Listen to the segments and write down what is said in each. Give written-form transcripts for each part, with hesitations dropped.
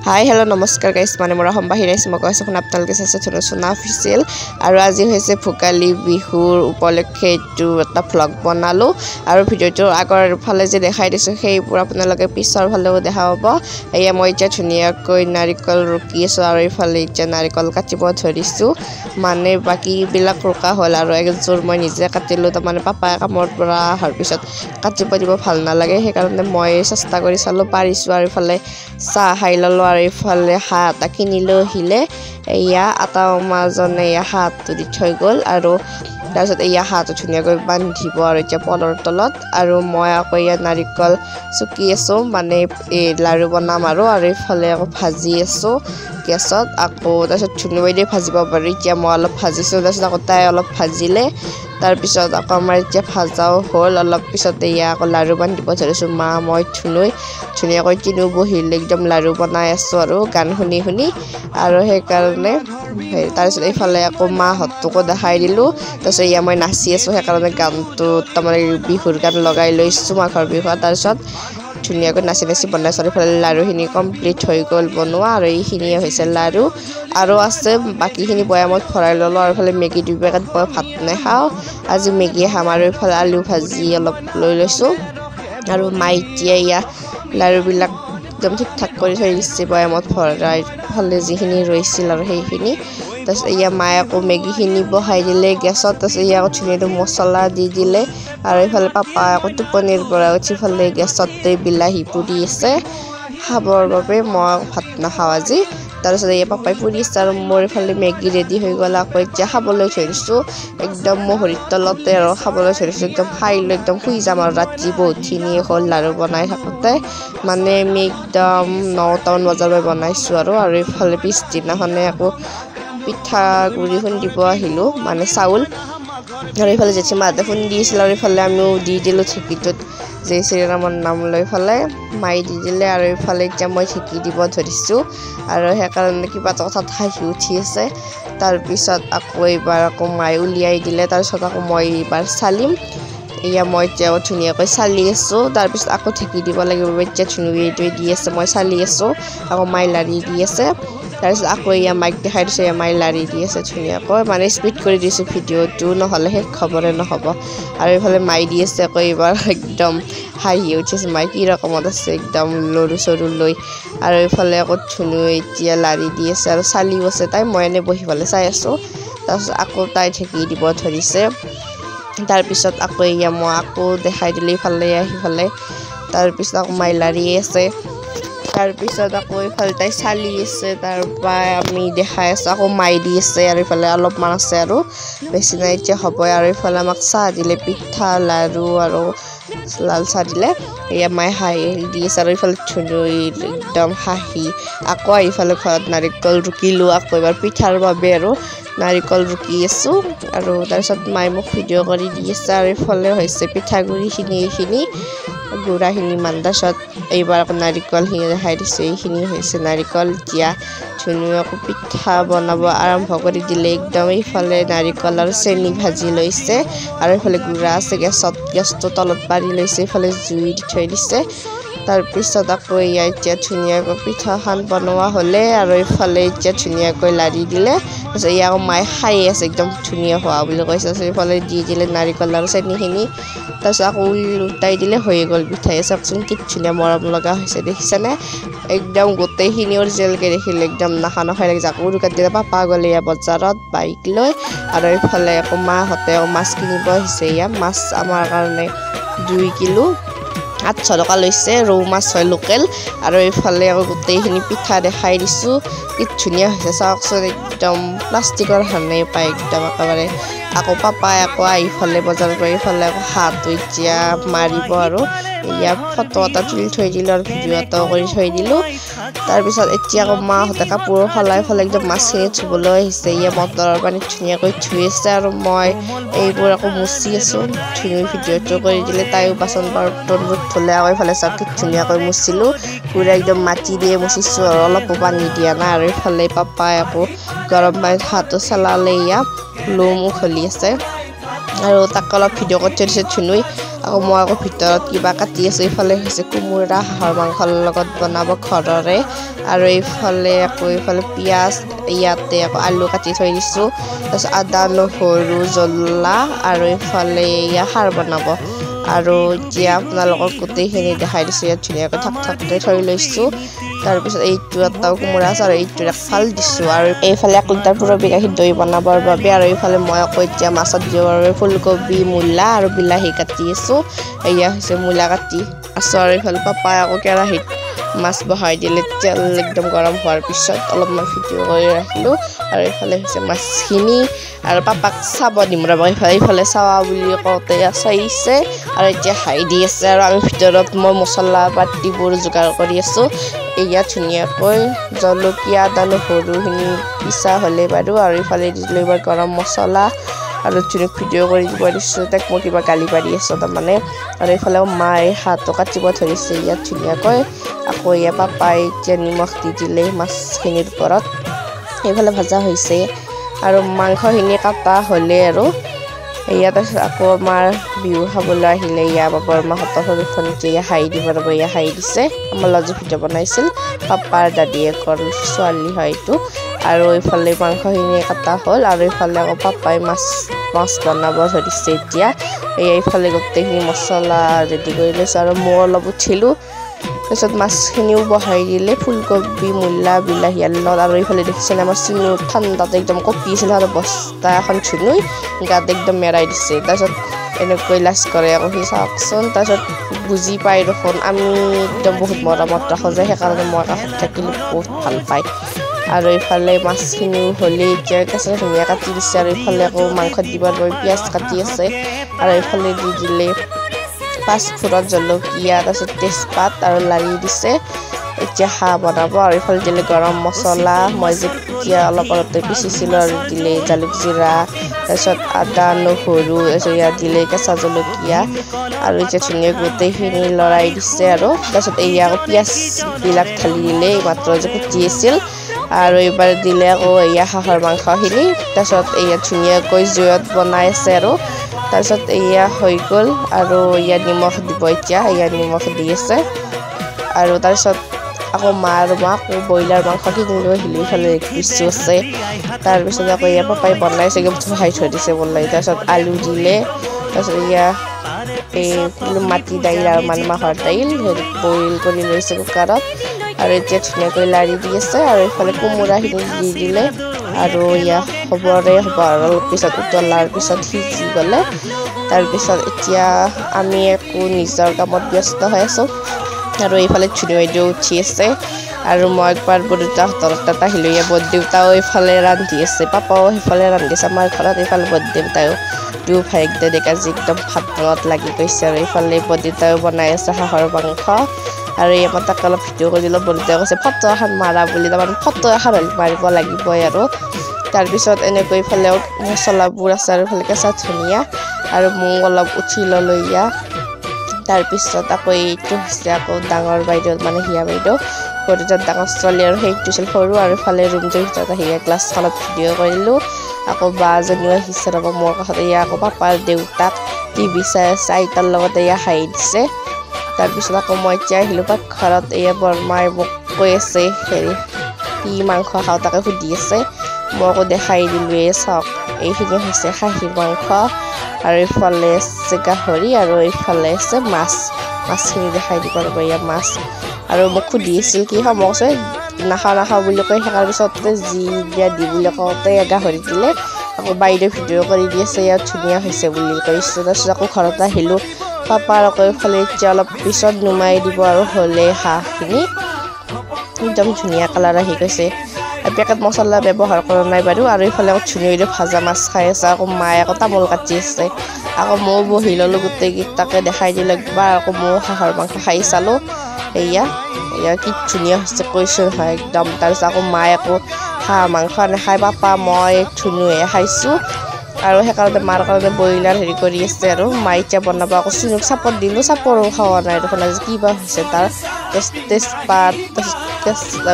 hi hello' নমস্কাৰ গাইছ মানে মোৰ সম্বাহিৰ আহিছে মই কৈছোঁ শুন আপোনালোকে চাইছে ধুনু সোনা অফিচিয়েল আৰু আজি হৈছে ভোগালী বিহুৰ উপলক্ষে এইটো এটা ভ্লগ বনালোঁ আৰু ভিডিঅ'টো আগৰ ফালে যে দেখাই দিছোঁ সেইবোৰ আপোনালোকে পিছৰ ফালেও দেখা পাব এয়া মই এতিয়া ধুনীয়াকৈ নাৰিকল ৰুকি আছোঁ আৰু এইফালে এতিয়া নাৰিকল কাটিব ধৰিছোঁ মানে বাকীবিলাক ৰুকা হ'ল আৰু একযোৰ মই নিজে কাটিলোঁ তাৰমানে পাপাই কামৰ পৰা অহাৰ পিছত কাটিব দিব ভাল নালাগে সেইকাৰণে মই চেষ্টা কৰি চালোঁ পাৰিছোঁ আৰু এইফালে চাহ খাই ল'লোঁ আৰু এইফালে হাঁহ এটা কিনি লৈ আহিলে এয়া আটা মাজনে এয়া হাঁহটো দি থৈ গ'ল আৰু তাৰপিছত এয়া হাঁহটো ধুনীয়াকৈ বান্ধিব আৰু এতিয়া পলৰ তলত আৰু মই আকৌ এয়া নাৰিকল চুকি আছোঁ মানে এই লাৰু বনাম আৰু এইফালে আকৌ ভাজি আছোঁ গেছত আকৌ তাৰপিছত ধুনু বাইদেৱে ভাজিব পাৰি এতিয়া মই অলপ ভাজিছোঁ তাৰপিছত আকৌ তাই অলপ ভাজিলে তাৰপিছত আকৌ আমাৰ এতিয়া ভাজাও হ'ল অলপ পিছতে এয়া আকৌ লাৰু বান্ধিব ধৰিছোঁ মা মই ধুনীয়াকৈ তিনিও বহিলে একদম লাৰু বনাই আছোঁ আৰু গান শুনি শুনি আৰু সেইকাৰণে তাৰপিছত এইফালে আকৌ মাহঁতকো দেখাই দিলোঁ তাৰপিছত এয়া মই নাচি আছোঁ সেইকাৰণে গানটো তাৰমানে বিহুৰ গান লগাই লৈছোঁ মাঘৰ বিহুত তাৰপিছত ধুনীয়াকৈ নাচি নাচি বনাইছোঁ এইফালে লাৰুখিনি কমপ্লিট হৈ গ'ল বনোৱা আৰু এইখিনিয়ে হৈছে লাৰু আৰু আছে বাকীখিনি বৈয়ামত ভৰাই ল'লোঁ আৰু এইফালে মেগী 2 পেকেট মই ভাত নাখাওঁ আজি মেগী খাম আৰু এইফালে আলু ভাজি অলপ লৈ লৈছোঁ আৰু মাইটিয়ে এয়া লাৰুবিলাক একদম ঠিক ঠাক কৰি থৈ দিছে বৈয়ামত ভৰাই ফালে যিখিনি ৰৈছিল আৰু সেইখিনি তাৰপিছত এয়া মায়ে আকৌ মেগীখিনি বহাই দিলে গেছত তাৰপিছত এয়া আকৌ ধুনীয়াকৈ মছলা দি দিলে আৰু এইফালে পাপা আকৌ টোপনিৰ পৰা উঠি ফালে গেছতে বিলাহী পুৰি আছে খাবৰ বাবে মই ভাত নাখাওঁ আজি তাৰপিছত এয়া পাপাই পুৰি আছে আৰু মোৰ এইফালে মেগী ৰেডি হৈ গ'ল আকৌ এতিয়া খাবলৈ ধৰিছোঁ একদম মহৰিৰ তলতে আৰু খাবলৈ ধৰিছোঁ একদম খাই লৈ একদম শুই যাম আৰু ৰাতি বহুতখিনি হ'ল লাৰু বনাই থাকোঁতে মানে আমি একদম 9টামান বজাৰ পৰা বনাইছোঁ আৰু এইফালে পিছদিনাখনে আকৌ পিঠাগুড়ি খুন্দিব আহিলোঁ মানে চাউল আৰু এইফালে জেঠীমাহঁতে খুন্দি দিছিল আৰু এইফালে আমিও দি দিলোঁ ঢেঁকীটোত যে শ্ৰীৰামৰ নাম লৈ ফালে মায়ে দি দিলে আৰু এইফালে এতিয়া মই ঢেঁকী দিব ধৰিছোঁ আৰু সেইকাৰণে কিবা এটা কথাত হাঁহি উঠি আছে তাৰপিছত আকৌ এইবাৰ আকৌ মায়ে উলিয়াই দিলে তাৰপিছত আকৌ মই এইবাৰ চালিম এয়া মই এতিয়া ধুনীয়াকৈ চালি আছোঁ তাৰপিছত আকৌ ঢেঁকী দিব লাগিব এতিয়া ধুনীয়াকৈ দি আছে মই চালি আছোঁ আকৌ মায়ে লাৰি দি আছে তাৰপিছত আকৌ এয়া মাইক দেখাই দিছোঁ এয়া মায়ে লাৰি দি আছে ধুনীয়াকৈ মানে স্পীড কৰি দিছোঁ ভিডিঅ'টো নহ'লে শেষ খবৰে নহ'ব আৰু এইফালে মায়ে দি আছে আকৌ এইবাৰ একদম হাঁহি উঠিছে মায়ে কি ৰকমত আছে একদম লৰু চৰু লৈ আৰু এইফালে আকৌ ধুনু এতিয়া লাৰি দি আছে আৰু চালিও আছে তাই মই এনেই বহি ফালে চাই আছোঁ তাৰপিছত আকৌ তাই ঢেঁকী দিব ধৰিছে তাৰপিছত আকৌ এয়া মই আকৌ দেখাই দিলে ইফালে সিফালে তাৰপিছত আকৌ মায়ে লাৰি আছে তাৰপিছত আকৌ এইফালে তাই চালি আছে তাৰপৰা আমি দেখাই আছোঁ আকৌ মায়ে দি আছে আৰু এইফালে অলপমান আছে আৰু বেছি নাই এতিয়া হ'বই আৰু এইফালে আমাক চাহ দিলে পিঠা লাৰু আৰু লাল চাহ দিলে এয়া মায়ে হাঁহি দি আছে আৰু এইফালে ধুনু একদম হাঁহি আকৌ এইফালে ঘৰত নাৰিকল ৰুকিলোঁ আকৌ এবাৰ পিঠাৰ বাবে আৰু নাৰিকল ৰুকি আছোঁ আৰু তাৰপিছত মায়ে মোক ভিডিঅ' কৰি দি আছে আৰু এইফালে হৈছে পিঠাগুড়িখিনি এইখিনি গুড়াখিনি তাৰপিছত এইবাৰ আকৌ নাৰিকলখিনি দেখাই দিছোঁ এইখিনি হৈছে নাৰিকল এতিয়া ধুনীয়া আকৌ পিঠা বনাব আৰম্ভ কৰি দিলে একদম এইফালে নাৰিকল আৰু চেনি ভাজি লৈছে আৰু এইফালে গুড়া আছে গেছটো তলত পাৰি লৈছে এইফালে জুই দি থৈ দিছে তাৰপিছত আকৌ এয়া এতিয়া ধুনীয়াকৈ পিঠাখন বনোৱা হ'লে আৰু এইফালে এতিয়া ধুনীয়াকৈ লাৰি দিলে তাৰপিছত এয়া আকৌ মায়ে খাই আছে একদম ধুনীয়া হোৱা বুলি কৈছে এইফালে দি দিলে নাৰিকল আৰু চেনিখিনি তাৰপিছত আকৌ উলটাই দিলে হৈ গ'ল পিঠাই চাওকচোন কি ধুনীয়া মৰম লগা হৈছে দেখিছেনে একদম গোটেইখিনি অৰিজিনেলকৈ দেখিলে একদম নাখা নখাই লাগিছে আকৌ উৰুকাত দিলে পাপা গ'লে এয়া বজাৰত বাইক লৈ আৰু এইফালে আকৌ মাহঁতে মাছ কিনিব আহিছে এয়া মাছ আমাৰ কাৰণে 2 কিলো 800 টকা লৈছে ৰৌ মাছ হয় লোকেল আৰু এইফালে আকৌ গোটেইখিনি পিঠা দেখাই দিছোঁ কি ধুনীয়া হৈছে চাওকচোন একদম প্লাষ্টিকৰ হানে পায় একদম একেবাৰে আকৌ পাপাই আকৌ আহিফালে বজাৰৰ পৰা এইফালে আকৌ হাঁহটো এতিয়া মাৰিব আৰু এয়া ফটো এটা তুলি থৈ দিলোঁ আৰু ভিডিঅ' এটাও কৰি থৈ দিলোঁ তাৰপিছত এতিয়া আকৌ মাহঁতে কাপোৰ সলাই ফালে একদম মাছখিনি ধুবলৈ আহিছে এয়া মটৰৰ পানীত ধুনীয়াকৈ ধুই আছে আৰু মই এইবোৰ আকৌ মুচি আছোঁ ধুনীয়া ভিডিঅ'টো কৰি দিলে তাইও বাচন বৰ্তনবোৰ ধুলে আকৌ এইফালে চাওক কি ধুনীয়াকৈ মুচিলোঁ পুৰা একদম মাটি দিয়ে মুচিছোঁ আৰু অলপো পানী দিয়া নাই আৰু এইফালে পাপাই আকৌ গৰম পানীত হাতটো চেলালে এয়া লোম উঘলি আছে আৰু তাক অলপ ভিডিঅ' কৰি থৈ দিছে ধুনুই আকৌ মই আকৌ ভিতৰত কিবা কাটি আছোঁ এইফালে হৈছে কোমোৰা হাঁহৰ মাংসৰ লগত বনাব ঘৰৰে আৰু এইফালে পিঁয়াজ ইয়াতে আকৌ আলু কাটি থৈ দিছোঁ তাৰপিছত আদা নহৰু জ্বলা আৰু এইফালে সাৰ বনাব আৰু এতিয়া আপোনালোকক গোটেইখিনি দেখাই দিছোঁ ইয়াত ধুনীয়াকৈ থাককৈ থৈ লৈছোঁ তাৰপিছত এইটো এটা কোমোৰা আছে আৰু এইটো একফাল দিছোঁ আৰু এইফালে 1 লিটাৰ পুৰবী গাখীৰ দৈ বনাবৰ বাবে আৰু এইফালে মই আকৌ এতিয়া মাছত দিবৰ বাবে ফুলকবি মূলা আৰু বিলাহী কাটি আছোঁ এয়া হৈছে মূলা কাটি আছোঁ আৰু এইফালে পাপাই আকৌ কেৰাহীত মাছ বহাই দিলে তেল একদম গৰম হোৱাৰ পিছত অলপমান ভিডিঅ' কৰি ৰাখিলোঁ আৰু এইফালে হৈছে মাছখিনি আৰু পাপাক চাব দিম ৰ'ব এইফালে চাৱা বুলি কওঁতে চাইছে আৰু এতিয়া হাই দি আছে আৰু আমি ভিতৰত মই মছলা পাতিবোৰ যোগাৰ কৰি আছোঁ এয়া ধুনীয়াকৈ জলকীয়া আদা নহৰুখিনি পিছা হ'লে বাৰু আৰু এইফালে দিলোঁ এইবাৰ গৰম মছলা আৰু ধুনীয়াকৈ ভিডিঅ' কৰি দিব দিছোঁ তাক মই কিবা গালি পাৰি আছোঁ তাৰমানে আৰু এইফালেও মায়ে হাতো কাটিব ধৰিছে ইয়াত ধুনীয়াকৈ আকৌ ইয়াৰ পাপাই এতিয়া নিমখ দি দিলে মাছখিনিৰ ওপৰত এইফালে ভাজা হৈছে আৰু মাংসখিনি কাটা হ'লে আৰু ইয়াত আকৌ আমাৰ বিহু খাবলৈ আহিলে বাবাৰ মাহঁতৰ সৰু ভণ্টি হাঁহি দিব ৰ'ব হাঁহি দিছে আমাৰ লজি ভিডিঅ' বনাইছিল পাপাৰ দাদীয়েকৰ ছোৱালী হয় এইটো আৰু এইফালে মাংসখিনি কাটা হ'ল আৰু এইফালে আকৌ পাপাই মাছ বনাব ধৰিছে এতিয়া এইফালে গোটেইখিনি মছলা ৰেডি কৰি লৈছোঁ আৰু মই অলপ উঠিলোঁ তাৰপিছত মাছখিনিও বহাই দিলে ফুলকবি মূলা বিলাহী আলু আৰু এইফালে দেখিছেনে আমাৰ চিনি ঠাণ্ডাতে একদম কঁপি আছিল আৰু বস্তা এখন ধুনুই গাত একদম মেৰাই দিছে তাৰপিছত এনেকৈ লাজ কৰে আকৌ সি চাওকচোন তাৰপিছত বুজি পায় দেখোন আমি একদম বহুত মৰমত ৰাখোঁ যে সেইকাৰণে মই কাষত থাকিলে বহুত ভাল পায় আৰু এইফালে মাছখিনিও হ'লে এতিয়া কেঁচা ধুনীয়া কাটি দিছে আৰু এইফালে আকৌ মাংসত দিবৰ বাবে পিঁয়াজ কাটি আছে আৰু এইফালে দি দিলে পাঁচফোৰণ জলকীয়া তাৰপিছত তেজপাত আৰু লাৰি দিছে এতিয়া হাঁহ বনাব আৰু এইফালে দিলে গৰম মছলা মই যে এতিয়া অলপ আগতে পিচিছিলোঁ আৰু দিলে জালুক জিৰা তাৰপিছত আদা নহৰু তাৰপিছত ইয়াত দিলে কেঁচা জলকীয়া আৰু এতিয়া ধুনীয়া গোটেইখিনি লৰাই দিছে আৰু তাৰপিছত এয়া আকৌ পিঁয়াজবিলাক ঢালি দিলে মাত্ৰ যে কুটি আছিল আৰু এইবাৰ দিলে আকৌ হাঁহৰ মাংসখিনি তাৰপিছত ধুনীয়াকৈ জুইত বনাই আছে আৰু তাৰপিছত হৈ গ'ল আৰু নিমখ দিব এতিয়া নিমখ দি আছে আৰু তাৰপিছত আকৌ মা আৰু মই আকৌ ব্ৰইলাৰ মাংস কিনিলৈ আহিলোঁ ইফালে পিচু আছে তাৰপিছত আকৌ পাপাই বনাইছে একদম ধুৱাই থৈ দিছে বনাই তাৰপিছত আলু দিলে তাৰপিছত মাটি দাইল আৰু মাহৰ দাইল বইল কৰি লৈছে কুকাৰত আৰু এতিয়া ধুনীয়াকৈ লাৰি দি আছে আৰু এইফালে কোমোৰাখিনি দি দিলে আৰু হ'ব আৰু অলপ পিছত উতলাৰ পিছত সিজি গ'লে তাৰপিছত এতিয়া আমি একো নিজৰ কামত ব্যস্ত হৈ আছোঁ আৰু এইফালে ধুনীয়া বাইদেউ উঠি আছে আৰু মই একবাৰ বৰদেউতাহঁতৰ তাত আহিলোঁ বৰদেউতাও এইফালে ৰান্ধি আছে পাপাও সেইফালে ৰান্ধিছে আমাৰ ঘৰত এইফালে বৰদেউতাও দুয়ো ভায়েক দেউতাক আজি একদম ভাত বনাত লাগি গৈছে আৰু এইফালে বৰদেউতাও বনাই আছে হাঁহৰ মাংস আৰু মই তাক অলপ ভিডিঅ' কৰি দিলোঁ বৰদেউতাই কৈছে ফটো এখন মাৰা বুলি তাৰমানে ফটো এখন মাৰিব লাগিবই আৰু তাৰপিছত এনেকৈ এইফালেও মছলাবোৰ আছে আৰু এইফালে কেঁচা ধনিয়া আৰু মোক অলপ উঠি ল'লোঁ তাৰপিছত আকৌ এইটো হৈছে আকৌ ডাঙৰ বাইদেউ মানে হিয়া বাইদেউ বৰদেউতাৰ ডাঙৰ ছোৱালী আৰু সেইটো আছিল সৰু আৰু ইফালে ৰুমটোৰ ভিতৰত আহি ক্লাছখনত ভিডিঅ' কৰিলোঁ আকৌ বাজনীও আহিছে ৰ'ব মোৰ কাষত আকৌ পাপাৰ দেউতাক টিভি চাই আছে আইতাৰ লগতে হাঁহি দিছে তাৰপিছত আকৌ মই এতিয়া আহিলোঁ পাকঘৰত বৰমাই মোক কৈ আছে কি মাংস খাওঁ তাকে সুধি আছে মই আকৌ দেখাই দিলোঁ চাওক এইখিনি হৈছে খাহীৰ মাংস আৰু এইফালে আছে গাহৰি আৰু এইফালে আছে মাছখিনি দেখাই দিব ৰ'ব মাছ আৰু মোক সুধি আছিল কি খাওঁ মই কৈছে নাখাওঁ বুলি কৈ শেষাৰ পিছতে যি দিয়া দি বুলি কওঁতে গাহৰি দিলে আকৌ বাইদেউ ভিডিঅ' কৰি দি আছে ধুনীয়া হৈছে বুলি কৈছোঁ তাৰপিছত আকৌ ঘৰত আহিলোঁ পাপাৰ আকৌ এইফালে এতিয়া অলপ পিছত নুমাই দিব আৰু হ'লে হাঁহখিনি একদম ধুনীয়া কালাৰ আহি গৈছে পেকেট মছলা ব্যৱহাৰ কৰা নাই বাৰু আৰু এইফালে আকৌ ধুনীয়াকৈ ভাজা মাছ খাই আছে আকৌ মায়ে আকৌ তামোল কাটি আছে আকৌ ময়ো বহি ল'লোঁ গোটেইকেইটাকে দেখাই দিলোঁ একবাৰ আকৌ ময়ো হাঁহৰ মাংস খাই চালোঁ কি ধুনীয়া হৈছে কৈছোঁ নহয় একদম তাৰপিছত আকৌ মায়ে আকৌ হাঁহ মাংস নাখায় পাপা মই ধুনুৱে খাইছোঁ আৰু সেইকাৰণে মাৰ কাৰণে ব্ৰইলাৰ কৰি আছে আৰু মায়ে এতিয়া বনাব আকৌ চুনুক চাপত দিলোঁ চাপৰো খোৱা নাই দেখোন আজি কিবা হৈছে তাৰ তেজপাত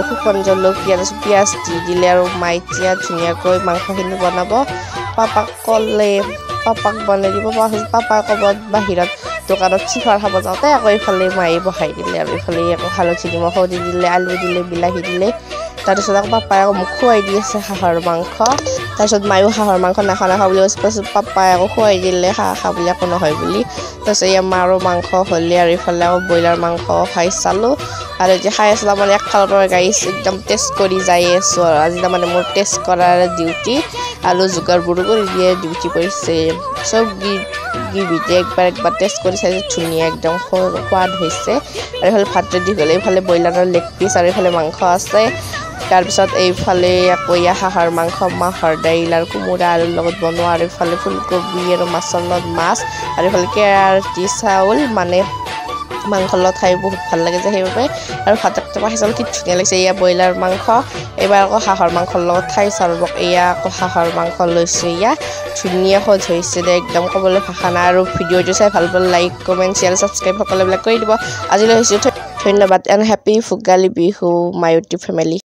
শুকান জলকীয়া তাৰপিছত পিঁয়াজ দি দিলে আৰু মায়ে এতিয়া ধুনীয়াকৈ মাংসখিনি বনাব পাপাক ক'লে পাপাক বনাই দিব পাপাই ক'ৰবাত বাহিৰত দোকানত চিফাৰ খাব যাওঁতে আকৌ এইফালে মায়ে বহাই দিলে আৰু এইফালে আকৌ হালধি নিমখ দি দিলে আলু দিলে বিলাহী দিলে তাৰপিছত আকৌ পাপাই আকৌ মোক খুৱাই দি আছে হাঁহৰ মাংস তাৰপিছত মায়ো হাঁহৰ মাংস নাখাওঁ বুলি কৈছে পাছত পাপাই আকৌ খুৱাই দিলে খা বুলি একো নহয় বুলি তাৰপিছত এয়া মাৰো মাংস হ'লে আৰু এইফালে আকৌ ব্ৰইলাৰ মাংস খাই চালোঁ আৰু এতিয়া খাই আছোঁ তাৰমানে একফালৰ গাইছ একদম টেষ্ট কৰি যাই আছোঁ আৰু আজি তাৰমানে মোৰ টেষ্ট কৰাৰ ডিউটি আলু যোগাৰবোৰো কৰি দিয়ে ডিউটি কৰিছে চব গিভিতে একবাৰ টেষ্ট কৰি চাইছে ধুনীয়া একদম সোৱাদ হৈছে আৰু এইফালে ভাত ৰেডি হ'লে এইফালে ব্ৰইলাৰৰ লেগ পিচ আৰু এইফালে মাংস আছে তাৰপিছত এইফালে আকৌ হাঁহৰ মাংস মাহৰ দাইল আৰু কোমোৰা আলুৰ লগত বনোৱা আৰু এইফালে ফুলকবি আৰু মাছৰ লগত মাছ আৰু এইফালে কেৰাহী চাউল মানে মাংসৰ লগত খাই বহুত ভাল লাগে যে সেইবাবে আৰু ভাত একদম খাই চাউল কি ধুনীয়া লাগিছে এয়া ব্ৰইলাৰ মাংস এইবাৰ আকৌ হাঁহৰ মাংসৰ লগত খাই চাব এয়া আকৌ হাঁহৰ মাংস লৈছোঁ এয়া ধুনীয়া সজ হৈছে দে একদম ক'বলৈ ভাষা নাই আৰু ভিডিঅ'টো চাই ভাল পালে লাইক কমেণ্ট শ্বেয়াৰ ছাবস্ক্ৰাইব সকলোবিলাক কৰি দিব আজিলৈ হৈছোঁ ধন্যবাদ and happy Bhogali Bihu my YouTube family